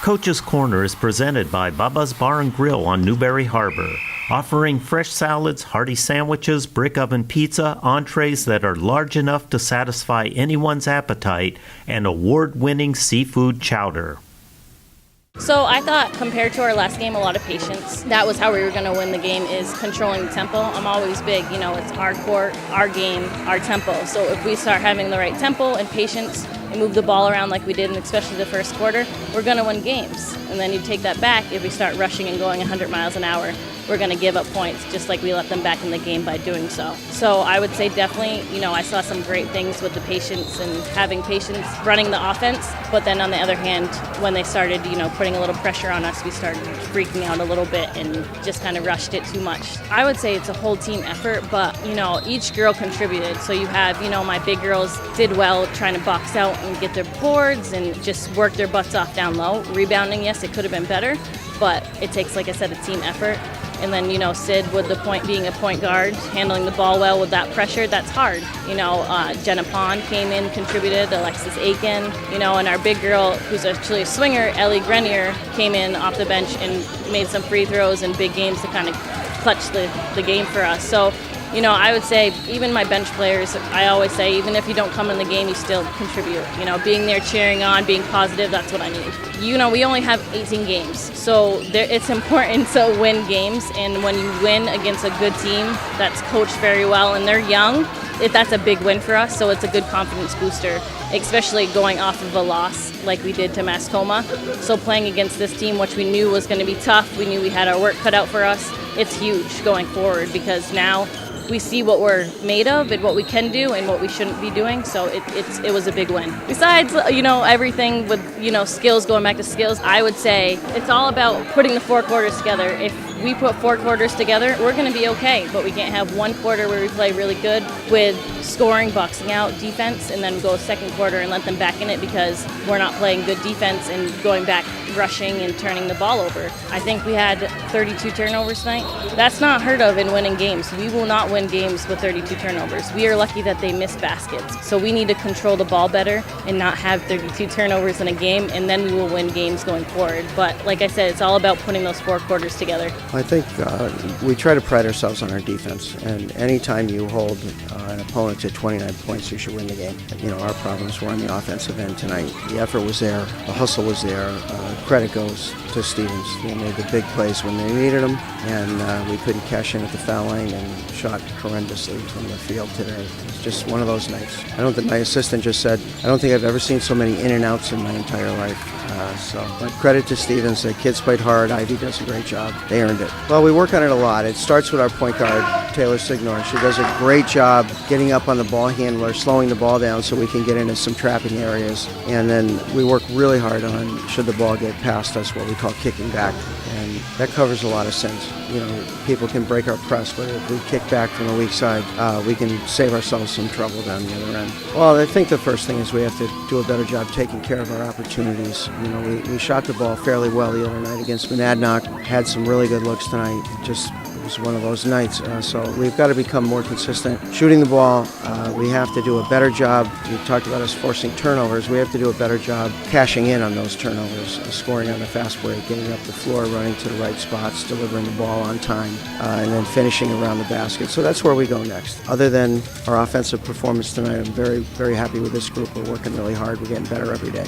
Coach's Corner is presented by Bubba's Bar and Grill on Newberry Harbor, offering fresh salads, hearty sandwiches, brick oven pizza, entrees that are large enough to satisfy anyone's appetite, and award-winning seafood chowder. So I thought, compared to our last game, a lot of patience. That was how we were going to win the game, is controlling the tempo. I'm always big, it's our court, our game, our tempo. So if we start having the right tempo and patience and move the ball around like we did, and especially the first quarter, we're going to win games. And then you take that back, if we start rushing and going 100 miles an hour, we're going to give up points, just like we let them back in the game by doing so. So I would say definitely, I saw some great things with the patience and having patience running the offense. But then on the other hand, when they started, putting a little pressure on us, we started freaking out a little bit and just kind of rushed it too much. I would say it's a whole team effort, but, each girl contributed. So you have, my big girls did well trying to box out and get their boards and just work their butts off down low. Rebounding, yes, it could have been better, but it takes, like I said, a team effort. And then, Sid, with the point being a point guard, handling the ball well with that pressure, that's hard. Jenna Pond came in, contributed, Alexis Aiken, and our big girl, who's actually a swinger, Ellie Grenier, came in off the bench and made some free throws and big games to kind of clutch the game for us. So, I would say even my bench players, I always say, even if you don't come in the game, you still contribute. Being there, cheering on, being positive, that's what I need. We only have 18 games, so it's important to win games. And when you win against a good team that's coached very well and they're young, that's a big win for us. So it's a good confidence booster, especially going off of a loss like we did to Mascoma. So playing against this team, which we knew was going to be tough, we knew we had our work cut out for us, it's huge going forward because now we see what we're made of and what we can do and what we shouldn't be doing. So it was a big win. Besides, everything with, skills, going back to skills, I would say it's all about putting the four quarters together. If we put four quarters together, we're going to be okay. But we can't have one quarter where we play really good with scoring, boxing out, defense, and then go second quarter and let them back in it because we're not playing good defense and going back, rushing and turning the ball over. I think we had 32 turnovers tonight. That's not heard of in winning games. We will not win games with 32 turnovers. We are lucky that they missed baskets. So we need to control the ball better and not have 32 turnovers in a game, and then we will win games going forward. But like I said, it's all about putting those four quarters together. I think we try to pride ourselves on our defense, and anytime you hold an opponent to 29 points, you should win the game. Our problems were on the offensive end tonight. The effort was there, the hustle was there. Credit goes to Stevens. They made the big plays when they needed them, and we couldn't cash in at the foul line and shot horrendously from the field today. It's just one of those nights. My assistant just said, I don't think I've ever seen so many in and outs in my entire life. But credit to Stevens. The kids played hard. Ivy does a great job. They earned it. Well, we work on it a lot. It starts with our point guard, Taylor Signor. She does a great job getting up on the ball handler, slowing the ball down so we can get into some trapping areas. And then we work really hard on, should the ball get past us, what we call kicking back. And that covers a lot of sins. People can break our press, but if we kick back from the weak side, we can save ourselves some trouble down the other end. Well, I think the first thing is we have to do a better job taking care of our opportunities. We shot the ball fairly well the other night against Monadnock, had some really good looks tonight. It was one of those nights. So we've got to become more consistent. Shooting the ball, we have to do a better job. You talked about us forcing turnovers. We have to do a better job cashing in on those turnovers, scoring on the fast break, getting up the floor, running to the right spots, delivering the ball on time, and then finishing around the basket. So that's where we go next. Other than our offensive performance tonight, I'm very, very happy with this group. We're working really hard. We're getting better every day.